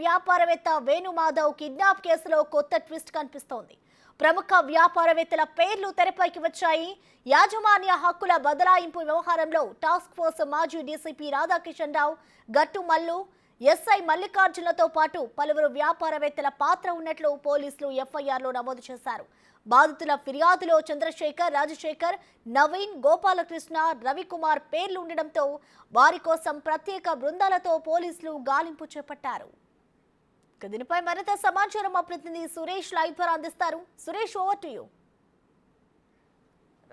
వ్యాపారవేత్త వేణుమాధవ్ కిడ్నాప్ కేసులో కొత్త ట్విస్ట్ కనిపిస్తోంది. ప్రముఖ వ్యాపారవేత్తల పేర్లు తెరపైకి వచ్చాయి. యాజమాన్య హక్కుల బదలాయింపు వ్యవహారంలో టాస్క్ ఫోర్స్ మాజీ డీసీపీ రాధాకిషన్ రావు, గట్టు మల్లు, ఎస్ఐ మల్లికార్జునతో పాటు పలువురు వ్యాపారవేత్తల పాత్ర ఉన్నట్లు పోలీసులు ఎఫ్ఐఆర్లో నమోదు చేశారు. బాధితుల ఫిర్యాదులో చంద్రశేఖర్, రాజశేఖర్, నవీన్, గోపాలకృష్ణ, రవికుమార్ పేర్లు ఉండడంతో వారి కోసం ప్రత్యేక బృందాలతో పోలీసులు గాలింపు చేపట్టారు. దీనిపై మరింత సమాచారం మా ప్రతినిధి సురేష్ లైవ్ ద్వారా అందిస్తారు. Suresh, over to you.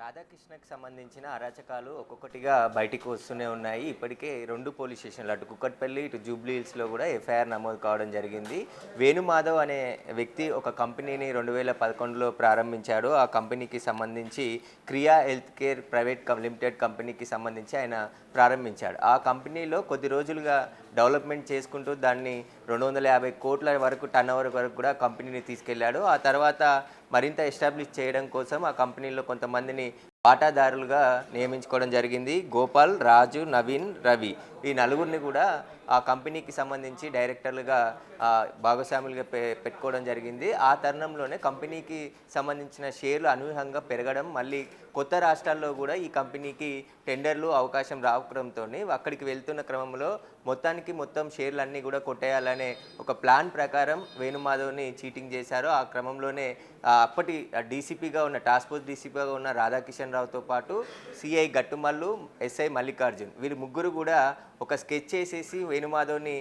రాధాకృష్ణకి సంబంధించిన అరాచకాలు ఒక్కొక్కటిగా బయటికి వస్తూనే ఉన్నాయి. ఇప్పటికే 2 పోలీస్ స్టేషన్లు, అటు కుక్కట్పల్లి ఇటు జూబ్లీ హిల్స్లో కూడా ఎఫ్ఐఆర్ నమోదు కావడం జరిగింది. వేణుమాధవ్ అనే వ్యక్తి ఒక కంపెనీని 2011లో ప్రారంభించాడు. ఆ కంపెనీకి సంబంధించి క్రియా హెల్త్ కేర్ ప్రైవేట్ లిమిటెడ్ కంపెనీకి సంబంధించి ఆయన ప్రారంభించాడు. ఆ కంపెనీలో కొద్ది రోజులుగా డెవలప్మెంట్ చేసుకుంటూ దాన్ని 250 కోట్ల వరకు టర్నోవర్ వరకు కూడా కంపెనీని తీసుకెళ్లాడు. ఆ తర్వాత మరింత ఎస్టాబ్లిష్ చేయడం కోసం ఆ కంపెనీలో కొంతమందిని వాటాదారులుగా నియమించుకోవడం జరిగింది. గోపాల్, రాజు, నవీన్, రవి ఈ నలుగురిని కూడా ఆ కంపెనీకి సంబంధించి డైరెక్టర్లుగా భాగస్వాములుగా పెట్టుకోవడం జరిగింది. ఆ తరుణంలోనే కంపెనీకి సంబంధించిన షేర్లు అనూహ్యంగా పెరగడం, మళ్ళీ కొత్త రాష్ట్రాల్లో కూడా ఈ కంపెనీకి టెండర్లు అవకాశం రావడంతో అక్కడికి వెళ్తున్న క్రమంలో మొత్తం షేర్లన్నీ కూడా కొట్టేయాలనే ఒక ప్లాన్ ప్రకారం వేణుమాధవ్ని చీటింగ్ చేశారు. ఆ క్రమంలోనే అప్పటి డీసీపీగా ఉన్న టాస్క్ ఫోర్స్ డీసీపీగా ఉన్న రాధాకిషన్ రావుతో పాటు సిఐ గట్టుమల్లు, ఎస్ఐ మల్లికార్జున్ వీరి ముగ్గురు కూడా ఒక స్కెచ్ చేసేసి వేణుమాధవ్ని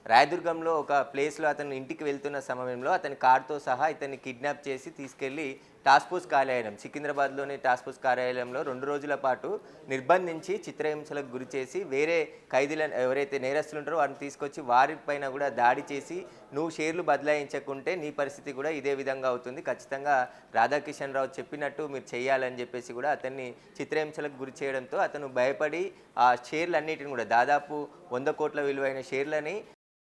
రాయదుర్గంలో ఒక ప్లేస్లో అతను ఇంటికి వెళ్తున్న సమయంలో అతని కార్తో సహా ఇతన్ని కిడ్నాప్ చేసి తీసుకెళ్లి టాస్క్ ఫోర్స్ కార్యాలయం, సికింద్రాబాద్లోని టాస్క్ ఫోర్స్ కార్యాలయంలో 2 రోజుల పాటు నిర్బంధించి చిత్రహింసలకు గురి చేసి వేరే ఖైదీలను ఎవరైతే నేరస్తులు ఉంటారో వారిని తీసుకొచ్చి వారిపైన కూడా దాడి చేసి నువ్వు షేర్లు బదలాయించకుంటే నీ పరిస్థితి కూడా ఇదే విధంగా అవుతుంది, ఖచ్చితంగా రాధాకిషన్ రావు చెప్పినట్టు మీరు చేయాలని చెప్పేసి కూడా అతన్ని చిత్రహింసలకు గురి చేయడంతో అతను భయపడి ఆ షేర్లన్నిటిని కూడా దాదాపు 100 కోట్ల విలువైన షేర్లని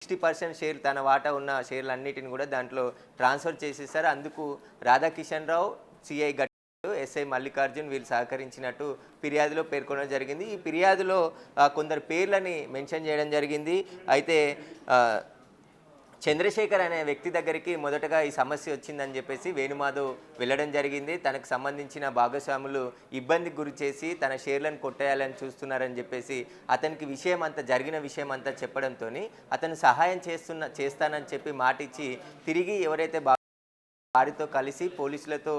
60% షేర్ తన వాటా ఉన్న షేర్లన్నిటిని కూడా దాంట్లో ట్రాన్స్ఫర్ చేసేసారు. అందుకు రాధాకిషన్ రావు, సిఐ గట్టు, ఎస్ఐ మల్లికార్జున్ వీళ్ళు సహకరించినట్టు ఫిర్యాదులో పేర్కొనడం జరిగింది. ఈ ఫిర్యాదులో కొందరు పేర్లని మెన్షన్ చేయడం జరిగింది. అయితే చంద్రశేఖర్ అనే వ్యక్తి దగ్గరికి మొదటగా ఈ సమస్య వచ్చిందని చెప్పేసి వేణుమాధవ్ వెళ్ళడం జరిగింది. తనకు సంబంధించిన భాగస్వాములు ఇబ్బందికి గురి చేసి తన షేర్లను కొట్టేయాలని చూస్తున్నారని చెప్పేసి అతనికి జరిగిన విషయం అంతా చెప్పడంతో అతను సహాయం చేస్తానని చెప్పి మాటిచ్చి తిరిగి ఎవరైతే వారితో కలిసి పోలీసులతో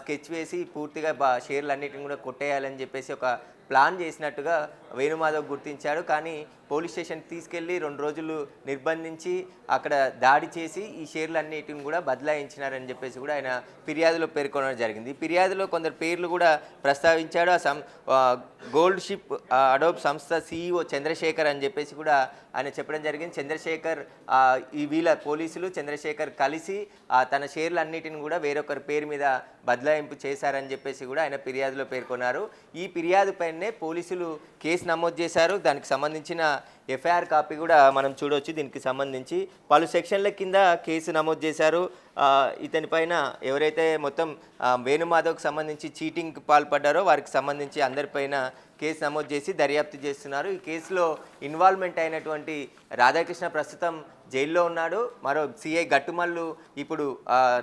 స్కెచ్ వేసి పూర్తిగా షేర్లన్నిటిని కూడా కొట్టేయాలని చెప్పేసి ఒక ప్లాన్ చేసినట్టుగా వేణుమాధవ్ గుర్తించాడు. కానీ పోలీస్ స్టేషన్కి తీసుకెళ్ళి 2 రోజులు నిర్బంధించి అక్కడ దాడి చేసి ఈ షేర్లన్నిటిని కూడా బదలాయించినారని చెప్పేసి కూడా ఆయన ఫిర్యాదులో పేర్కొనడం జరిగింది. ఈ ఫిర్యాదులో కొందరు పేర్లు కూడా ప్రస్తావించాడు. గోల్డ్ షిప్ అడోబ్ సంస్థ సీఈఓ చంద్రశేఖర్ అని చెప్పేసి కూడా ఆయన చెప్పడం జరిగింది. చంద్రశేఖర్ వీళ్ళ పోలీసులు చంద్రశేఖర్ కలిసి తన షేర్లన్నిటిని కూడా వేరొకరి పేరు మీద బదలాయింపు చేశారని చెప్పేసి కూడా ఆయన ఫిర్యాదులో పేర్కొన్నారు. ఈ ఫిర్యాదు పైనే పోలీసులు కేసు నమోదు చేశారు. దానికి సంబంధించిన ఎఫ్ఐఆర్ కాపీ కూడా మనం చూడవచ్చు. దీనికి సంబంధించి పలు సెక్షన్ల కింద కేసు నమోదు చేశారు. ఇతనిపైన ఎవరైతే మొత్తం వేణుమాధవ్కి సంబంధించి చీటింగ్కి పాల్పడ్డారో వారికి సంబంధించి అందరిపైన కేసు నమోదు చేసి దర్యాప్తు చేస్తున్నారు. ఈ కేసులో ఇన్వాల్వ్మెంట్ అయినటువంటి రాధాకృష్ణ ప్రస్తుతం జైల్లో ఉన్నాడు. మరో సిఐ గట్టుమల్లు ఇప్పుడు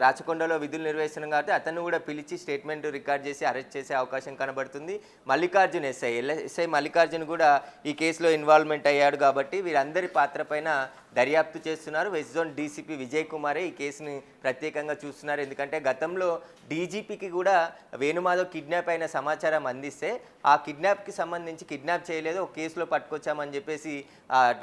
రాచకొండలో విధులు నిర్వహిస్తున్నాం కాబట్టి అతను కూడా పిలిచి స్టేట్మెంట్ రికార్డ్ చేసి అరెస్ట్ చేసే అవకాశం కనబడుతుంది. మల్లికార్జున్ ఎస్ఐ మల్లికార్జున్ కూడా ఈ కేసులో ఇన్వాల్వ్మెంట్ అయ్యాడు కాబట్టి వీరందరి పాత్ర పైన దర్యాప్తు చేస్తున్నారు. వెస్ట్ జోన్ డీసీపీ విజయ్ కుమారే ఈ కేసుని ప్రత్యేకంగా చూస్తున్నారు. ఎందుకంటే గతంలో డీజీపీకి కూడా వేణుమాధవ్ కిడ్నాప్ అయిన సమాచారం అందిస్తే ఆ కిడ్నాప్కి సంబంధించి కిడ్నాప్ చేయలేదు, ఒక కేసులో పట్టుకొచ్చామని చెప్పేసి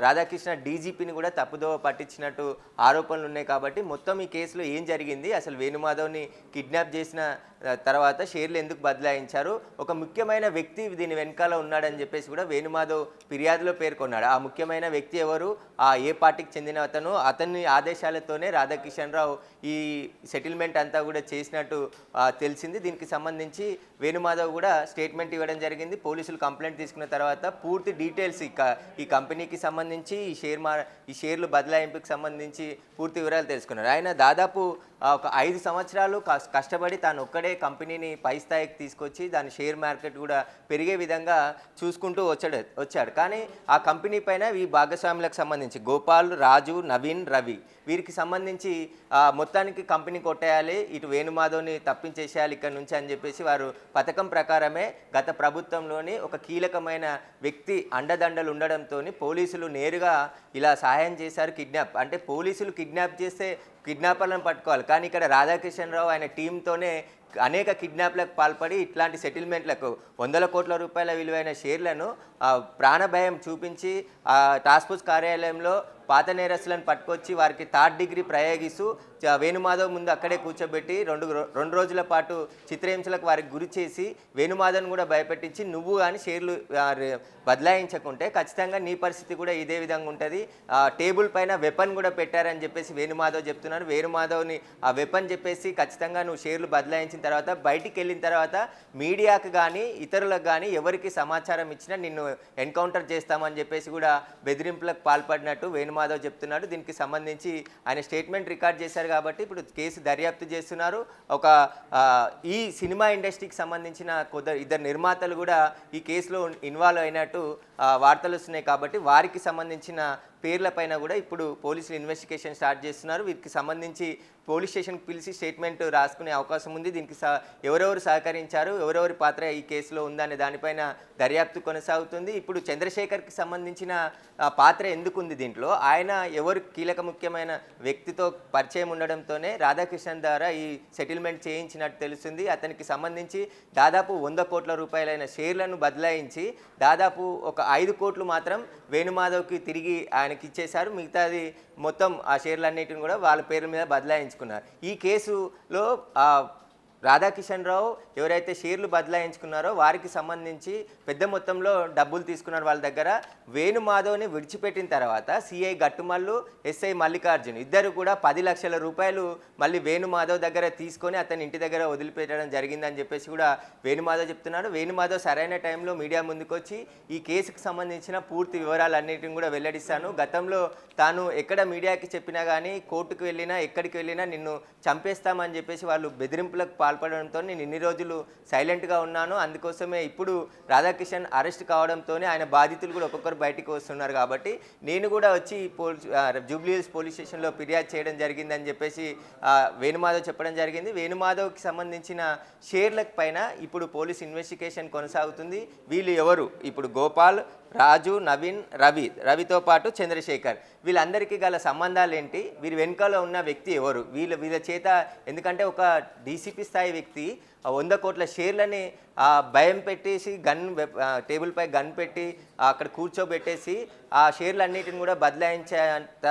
రాధాకృష్ణ డీజీపీని కూడా తప్పుదోవ పట్టించినట్టు ఆరోపణలు ఉన్నాయి. కాబట్టి మొత్తం ఈ కేసులో ఏం జరిగింది, అసలు వేణుమాధవ్ని కిడ్నాప్ చేసిన తర్వాత షేర్లు ఎందుకు బదలాయించారు, ఒక ముఖ్యమైన వ్యక్తి దీని వెనకాల ఉన్నాడని చెప్పేసి కూడా వేణుమాధవ్ ఫిర్యాదులో పేర్కొన్నాడు. ఆ ముఖ్యమైన వ్యక్తి ఎవరు, ఏ పార్టీకి చెందిన అతని ఆదేశాలతోనే రాధాకిషన్ రావు ఈ సెటిల్మెంట్ అంతా కూడా చేసినట్టు తెలిసింది. దీనికి సంబంధించి వేణుమాధవ్ కూడా స్టేట్మెంట్ ఇవ్వడం జరిగింది. పోలీసులు కంప్లైంట్ తీసుకున్న తర్వాత పూర్తి డీటెయిల్స్ ఈ కంపెనీకి సంబంధించి ఈ షేర్లు బదలాయింపుకి సంబంధించి పూర్తి వివరాలు తెలుసుకున్నారు. ఆయన దాదాపు ఒక 5 సంవత్సరాలు కష్టపడి తాను ఒక్కడే కంపెనీని పై స్థాయికి తీసుకొచ్చి దాని షేర్ మార్కెట్ కూడా పెరిగే విధంగా చూసుకుంటూ వచ్చాడు. కానీ ఆ కంపెనీ పైన ఈ భాగస్వాములకు సంబంధించి గోపాల్, రాజు, నవీన్, రవి వీరికి సంబంధించి మొత్తానికి కంపెనీ కొట్టేయాలి, ఇటు వేణుమాధవ్ని తప్పించేసేయాలి ఇక్కడ నుంచి అని చెప్పేసి వారు పథకం ప్రకారమే గత ప్రభుత్వంలోని ఒక కీలకమైన వ్యక్తి అండదండలు ఉండడంతో పోలీసులు నేరుగా ఇలా సహాయం చేశారు. కిడ్నాప్ అంటే పోలీసులు కిడ్నాప్ చేస్తే కిడ్నాపర్లను పట్టుకోవాలి, కానీ ఇక్కడ రాధాకిషన్ రావు ఆయన టీంతోనే అనేక కిడ్నాప్లకు పాల్పడి ఇట్లాంటి సెటిల్మెంట్లకు 100 కోట్ల రూపాయల విలువైన షేర్లను ప్రాణభయం చూపించి టాస్క్ ఫోర్స్ కార్యాలయంలో పాత నేరస్తులను పట్టుకొచ్చి వారికి 3rd డిగ్రీ ప్రయోగిస్తూ వేణుమాధవ్ ముందు అక్కడే కూర్చోబెట్టి రెండు రోజుల పాటు చిత్రహింసలకు వారికి గురి చేసి వేణుమాధవ్ని కూడా భయపెట్టించి నువ్వు కానీ షేర్లు బదలాయించకుంటే ఖచ్చితంగా నీ పరిస్థితి కూడా ఇదే విధంగా ఉంటుంది, టేబుల్ పైన వెపన్ కూడా పెట్టారని చెప్పేసి వేణుమాధవ్ చెప్తున్నారు. వేణుమాధవ్ని ఆ వెపన్ చెప్పేసి ఖచ్చితంగా నువ్వు షేర్లు బదలాయించిన తర్వాత బయటికి వెళ్ళిన తర్వాత మీడియాకు కానీ ఇతరులకు కానీ ఎవరికి సమాచారం ఇచ్చినా నిన్ను ఎన్కౌంటర్ చేస్తామని చెప్పేసి కూడా బెదిరింపులకు పాల్పడినట్టు వేణుమాధవ్ చెప్తున్నాడు. దీనికి సంబంధించి ఆయన స్టేట్మెంట్ రికార్డ్ చేశారు కాబట్టి ఇప్పుడు కేసు దర్యాప్తు చేస్తున్నారు. ఈ సినిమా ఇండస్ట్రీకి సంబంధించిన ఇద్దరు నిర్మాతలు కూడా ఈ కేసులో ఇన్వాల్వ్ అయినట్టు వార్తలు వస్తున్నాయి. కాబట్టి వారికి సంబంధించిన పేర్లపైన కూడా ఇప్పుడు పోలీసులు ఇన్వెస్టిగేషన్ స్టార్ట్ చేస్తున్నారు. వీరికి సంబంధించి పోలీస్ స్టేషన్కి పిలిచి స్టేట్మెంట్ రాసుకునే అవకాశం ఉంది. దీనికి ఎవరెవరు సహకరించారు, ఎవరెవరి పాత్ర ఈ కేసులో ఉందనే దానిపైన దర్యాప్తు కొనసాగుతుంది. ఇప్పుడు చంద్రశేఖర్కి సంబంధించిన పాత్ర ఎందుకు ఉంది దీంట్లో, ఆయన ఎవరు కీలక ముఖ్యమైన వ్యక్తితో పరిచయం ఉండడంతోనే రాధాకృష్ణన్ ద్వారా ఈ సెటిల్మెంట్ చేయించినట్టు తెలుస్తుంది. అతనికి సంబంధించి దాదాపు 100 కోట్ల రూపాయలైన షేర్లను బదలాయించి దాదాపు ఒక 5 కోట్లు మాత్రం వేణుమాధవ్కి తిరిగి ఆయనకి ఇచ్చేశారు. మిగతాది మొత్తం ఆ షేర్లన్నిటిని కూడా వాళ్ళ పేర్ల మీద బదలాయించుకున్నారు. ఈ కేసులో రాధాకిషన్ రావు ఎవరైతే షేర్లు బదలాయించుకున్నారో వారికి సంబంధించి పెద్ద మొత్తంలో డబ్బులు తీసుకున్నారు వాళ్ళ దగ్గర. వేణుమాధవ్ని విడిచిపెట్టిన తర్వాత సిఐ గట్టుమల్లు, ఎస్ఐ మల్లికార్జున్ ఇద్దరు కూడా 10 లక్షల రూపాయలు మళ్ళీ వేణుమాధవ్ దగ్గర తీసుకొని అతని ఇంటి దగ్గర వదిలిపెట్టడం జరిగిందని చెప్పేసి కూడా వేణుమాధవ్ చెప్తున్నాడు. వేణుమాధవ్ సరైన టైంలో మీడియా ముందుకు వచ్చి ఈ కేసుకు సంబంధించిన పూర్తి వివరాలన్నిటిని కూడా వెల్లడిస్తాను, గతంలో తాను ఎక్కడ మీడియాకి చెప్పినా కానీ కోర్టుకు వెళ్ళినా ఎక్కడికి వెళ్ళినా నిన్ను చంపేస్తామని చెప్పేసి వాళ్ళు బెదిరింపులకు పాల్పడడంతో నేను ఇన్ని రోజులు సైలెంట్గా ఉన్నాను, అందుకోసమే ఇప్పుడు రాధాకిషన్ అరెస్ట్ కావడంతో ఆయన బాధితులు కూడా ఒక్కొక్కరు బయటికి వస్తున్నారు, కాబట్టి నేను కూడా వచ్చి జూబ్లీ హిల్స్ పోలీస్ స్టేషన్లో ఫిర్యాదు చేయడం జరిగిందని చెప్పేసి వేణుమాధవ్ చెప్పడం జరిగింది. వేణుమాధవ్కి సంబంధించిన షేర్లకు పైన ఇప్పుడు పోలీస్ ఇన్వెస్టిగేషన్ కొనసాగుతుంది. వీళ్ళు ఎవరు, ఇప్పుడు గోపాల్, రాజు, నవీన్, రవితో పాటు చంద్రశేఖర్ వీళ్ళందరికీ గల సంబంధాలు ఏంటి, వీరి వెనుకలో ఉన్న వ్యక్తి ఎవరు, వీళ్ళ చేత ఎందుకంటే ఒక డీసీపీ స్థాయి వ్యక్తి 100 కోట్ల షేర్లని భయం పెట్టేసి టేబుల్పై గన్ పెట్టి అక్కడ కూర్చోబెట్టేసి ఆ షేర్లన్నిటిని కూడా బదలాయించేంత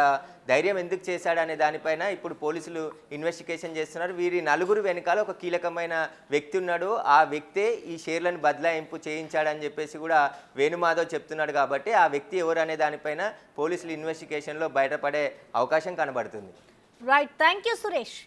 ధైర్యం ఎందుకు చేశాడనే దానిపైన ఇప్పుడు పోలీసులు ఇన్వెస్టిగేషన్ చేస్తున్నారు. వీరి నలుగురు వెనకాల ఒక కీలకమైన వ్యక్తి ఉన్నాడు, ఆ వ్యక్తే ఈ షేర్లను బదలాయింపు చేయించాడని చెప్పేసి కూడా వేణుమాధవ్ చెప్తున్నాడు. కాబట్టి ఆ వ్యక్తి ఎవరు అనే దానిపైన పోలీసులు ఇన్వెస్టిగేషన్లో బయటపడే అవకాశం కనబడుతుంది. Right, thank you Suresh.